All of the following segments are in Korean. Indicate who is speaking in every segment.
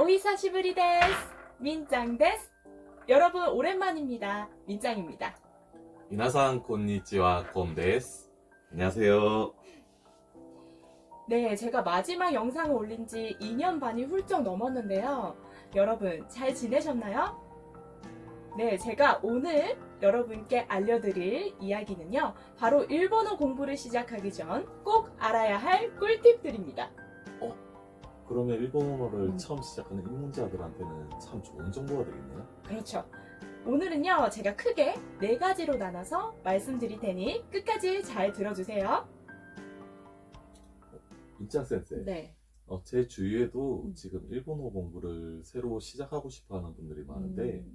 Speaker 1: 오이사시부리 데스. 민짱 데스. 여러분 오랜만입니다. 민짱입니다.
Speaker 2: 미나상 곤니치와 곰 데스. 안녕하세요.
Speaker 1: 네, 제가 마지막 영상을 올린 지 2년 반이 훌쩍 넘었는데요. 여러분 잘 지내셨나요? 네, 제가 오늘 여러분께 알려드릴 이야기는요, 바로 일본어 공부를 시작하기 전 꼭 알아야 할 꿀팁들입니다.
Speaker 2: 그러면 일본어를 처음 시작하는 입문자들한테는 참 좋은 정보가 되겠네요.
Speaker 1: 그렇죠. 오늘은요, 제가 크게 4가지로 나눠서 말씀드릴 테니 끝까지 잘 들어주세요.
Speaker 2: 민짱 센세.
Speaker 1: 네.
Speaker 2: 제 주위에도 지금 일본어 공부를 새로 시작하고 싶어 하는 분들이 많은데,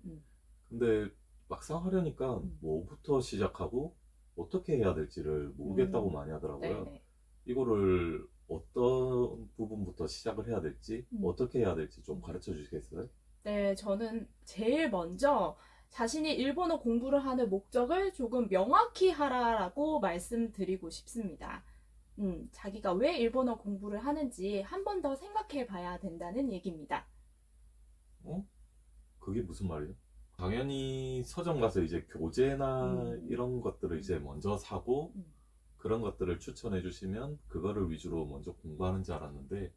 Speaker 2: 근데 막상 하려니까 뭐부터 시작하고 어떻게 해야 될지를 모르겠다고 많이 하더라고요.
Speaker 1: 네네.
Speaker 2: 이거를 어떤 부분부터 시작을 해야 될지, 어떻게 해야 될지 좀 가르쳐 주시겠어요?
Speaker 1: 네, 저는 제일 먼저 자신이 일본어 공부를 하는 목적을 조금 명확히 하라라고 말씀드리고 싶습니다. 자기가 왜 일본어 공부를 하는지 한 번 더 생각해 봐야 된다는 얘기입니다.
Speaker 2: 그게 무슨 말이에요? 당연히 서점 가서 이제 교재나 이런 것들을 이제 먼저 사고 그런 것들을 추천해 주시면 그거를 위주로 먼저 공부하는 줄 알았는데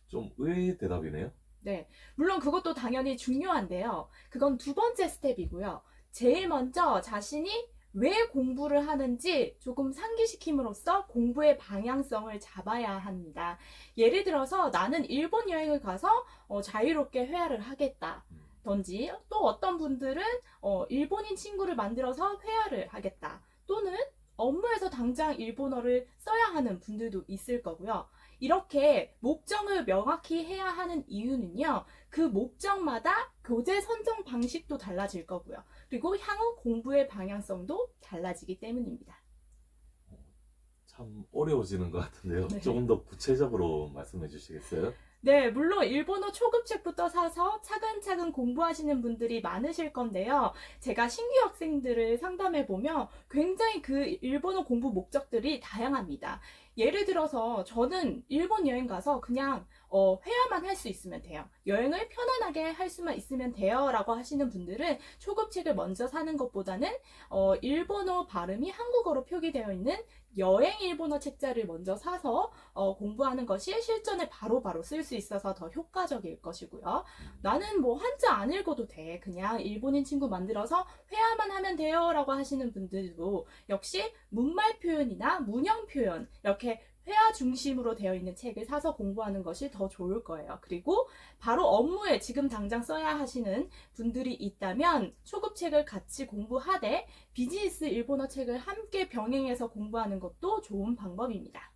Speaker 2: 좀 의외의 대답이네요.
Speaker 1: 네, 물론 그것도 당연히 중요한데요. 그건 2번째 스텝이고요. 제일 먼저 자신이 왜 공부를 하는지 조금 상기시킴으로써 공부의 방향성을 잡아야 합니다. 예를 들어서 나는 일본 여행을 가서 자유롭게 회화를 하겠다든지, 또 어떤 분들은 일본인 친구를 만들어서 회화를 하겠다, 또는 업무에서 당장 일본어를 써야 하는 분들도 있을 거고요. 이렇게 목적을 명확히 해야 하는 이유는요, 그 목적마다 교재 선정 방식도 달라질 거고요. 그리고 향후 공부의 방향성도 달라지기 때문입니다.
Speaker 2: 참 어려워지는 것 같은데요.
Speaker 1: 네.
Speaker 2: 조금 더 구체적으로 말씀해 주시겠어요?
Speaker 1: 네, 물론 일본어 초급책부터 사서 차근차근 공부하시는 분들이 많으실 건데요. 제가 신규 학생들을 상담해 보면 굉장히 그 일본어 공부 목적들이 다양합니다. 예를 들어서 저는 일본 여행 가서 그냥 회화만 할 수 있으면 돼요. 여행을 편안하게 할 수만 있으면 돼요 라고 하시는 분들은 초급책을 먼저 사는 것보다는 일본어 발음이 한국어로 표기되어 있는 여행 일본어 책자를 먼저 사서 공부하는 것이 실전에 바로바로 쓸 수 있어서 더 효과적일 것이고요. 나는 뭐 한자 안 읽어도 돼, 그냥 일본인 친구 만들어서 회화만 하면 돼요 라고 하시는 분들도 역시 문말 표현이나 문형 표현, 이렇게 회화 중심으로 되어 있는 책을 사서 공부하는 것이 더 좋을 거예요. 그리고 바로 업무에 지금 당장 써야 하시는 분들이 있다면 초급책을 같이 공부하되 비즈니스 일본어 책을 함께 병행해서 공부하는 것도 좋은 방법입니다.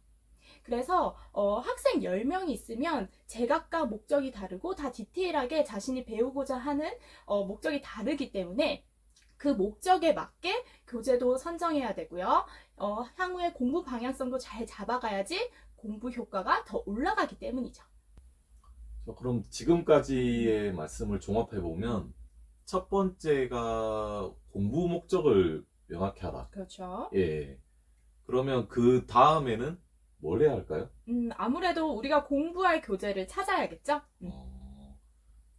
Speaker 1: 그래서 학생 10명이 있으면 제각각 목적이 다르고 다 디테일하게 자신이 배우고자 하는 목적이 다르기 때문에 그 목적에 맞게 교재도 선정해야 되고요. 향후에 공부 방향성도 잘 잡아가야지 공부 효과가 더 올라가기 때문이죠.
Speaker 2: 그럼 지금까지의 말씀을 종합해 보면 첫 번째가 공부 목적을 명확히 하라.
Speaker 1: 그렇죠.
Speaker 2: 예. 그러면 그 다음에는 뭘 해야 할까요?
Speaker 1: 아무래도 우리가 공부할 교재를 찾아야겠죠?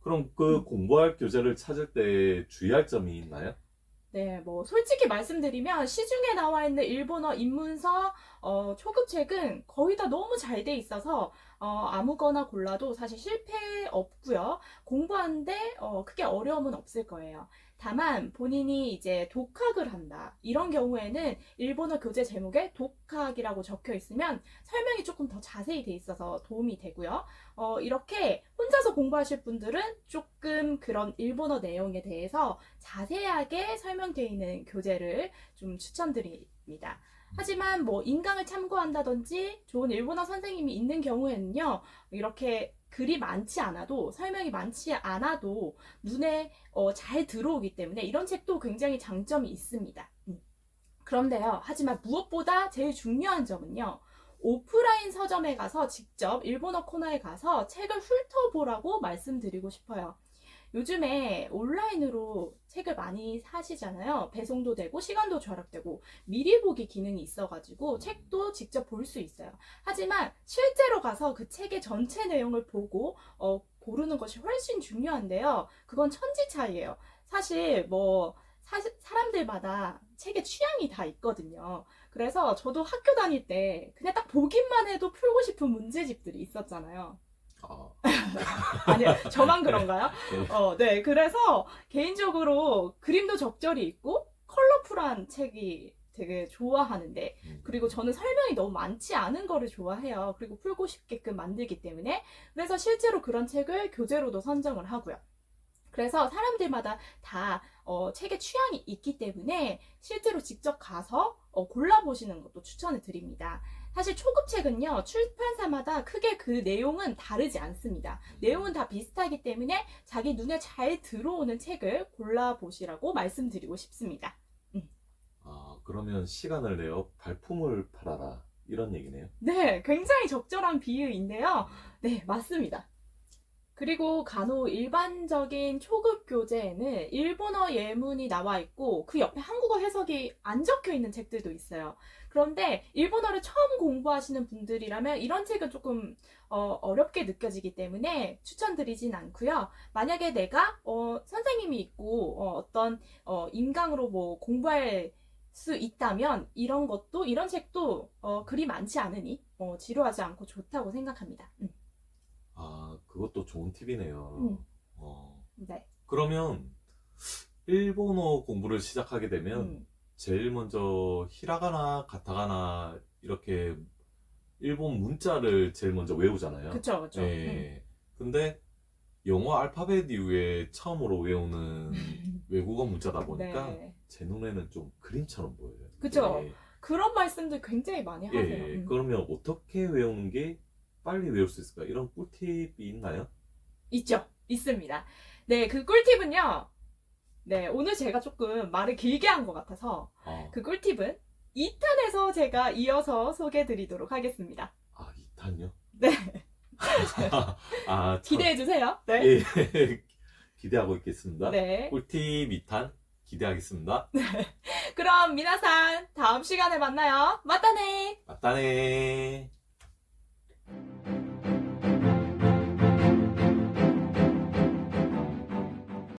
Speaker 2: 그럼 그 공부할 교재를 찾을 때 주의할 점이 있나요?
Speaker 1: 네, 뭐 솔직히 말씀드리면 시중에 나와 있는 일본어 입문서 초급책은 거의 다 너무 잘 돼 있어서 아무거나 골라도 사실 실패 없고요. 공부하는데 크게 어려움은 없을 거예요. 다만 본인이 이제 독학을 한다, 이런 경우에는 일본어 교재 제목에 독학이라고 적혀 있으면 설명이 조금 더 자세히 돼 있어서 도움이 되고요. 이렇게 혼자서 공부하실 분들은 조금 그런 일본어 내용에 대해서 자세하게 설명되어 있는 교재를 좀 추천드립니다. 하지만 뭐 인강을 참고한다든지 좋은 일본어 선생님이 있는 경우에는요, 이렇게 글이 많지 않아도, 설명이 많지 않아도 눈에 잘 들어오기 때문에 이런 책도 굉장히 장점이 있습니다. 그런데요, 하지만 무엇보다 제일 중요한 점은요, 오프라인 서점에 가서 직접 일본어 코너에 가서 책을 훑어보라고 말씀드리고 싶어요. 요즘에 온라인으로 책을 많이 사시잖아요. 배송도 되고 시간도 절약되고 미리 보기 기능이 있어가지고 책도 직접 볼 수 있어요. 하지만 실제로 가서 그 책의 전체 내용을 보고 고르는 것이 훨씬 중요한데요. 그건 천지 차이예요. 사실 사람들마다 책의 취향이 다 있거든요. 그래서 저도 학교 다닐 때 그냥 딱 보기만 해도 풀고 싶은 문제집들이 있었잖아요.
Speaker 2: 아,
Speaker 1: 아니요, 저만 그런가요?
Speaker 2: 네.
Speaker 1: 네. 그래서 개인적으로 그림도 적절히 있고 컬러풀한 책이 되게 좋아하는데, 그리고 저는 설명이 너무 많지 않은 거를 좋아해요. 그리고 풀고 싶게끔 만들기 때문에. 그래서 실제로 그런 책을 교재로도 선정을 하고요. 그래서 사람들마다 다 책의 취향이 있기 때문에 실제로 직접 가서 골라보시는 것도 추천을 드립니다. 사실 초급책은요, 출판사마다 크게 그 내용은 다르지 않습니다. 내용은 다 비슷하기 때문에 자기 눈에 잘 들어오는 책을 골라보시라고 말씀드리고 싶습니다.
Speaker 2: 아, 그러면 시간을 내어 발품을 팔아라. 이런 얘기네요.
Speaker 1: 네, 굉장히 적절한 비유인데요. 네, 맞습니다. 그리고 간혹 일반적인 초급 교재에는 일본어 예문이 나와 있고 그 옆에 한국어 해석이 안 적혀 있는 책들도 있어요. 그런데 일본어를 처음 공부하시는 분들이라면 이런 책은 조금 어렵게 느껴지기 때문에 추천드리진 않고요. 만약에 내가 선생님이 있고 어떤 인강으로 공부할 수 있다면 이런 책도 글이 많지 않으니 지루하지 않고 좋다고 생각합니다.
Speaker 2: 아, 그것도 좋은 팁이네요.
Speaker 1: 네.
Speaker 2: 그러면 일본어 공부를 시작하게 되면 제일 먼저 히라가나, 가타가나 이렇게 일본 문자를 제일 먼저 외우잖아요.
Speaker 1: 그쵸, 그쵸.
Speaker 2: 예. 근데 영어 알파벳 이후에 처음으로 외우는 외국어 문자다 보니까
Speaker 1: 네.
Speaker 2: 제 눈에는 좀 그림처럼 보여요.
Speaker 1: 그쵸.
Speaker 2: 예.
Speaker 1: 그런 말씀들 굉장히 많이
Speaker 2: 예,
Speaker 1: 하세요.
Speaker 2: 예. 그러면 어떻게 외우는 게 빨리 외울 수 있을까? 이런 꿀팁이 있나요?
Speaker 1: 있죠. 있습니다. 네, 그 꿀팁은요. 네, 오늘 제가 조금 말을 길게 한 것 같아서 그 꿀팁은 2탄에서 제가 이어서 소개해 드리도록 하겠습니다.
Speaker 2: 아, 2탄요?
Speaker 1: 네.
Speaker 2: 아, 참.
Speaker 1: 기대해 주세요. 네.
Speaker 2: 예. 기대하고 있겠습니다.
Speaker 1: 네.
Speaker 2: 꿀팁 2탄 기대하겠습니다.
Speaker 1: 그럼 미나산 다음 시간에 만나요. 맞다네.
Speaker 2: 맞다네.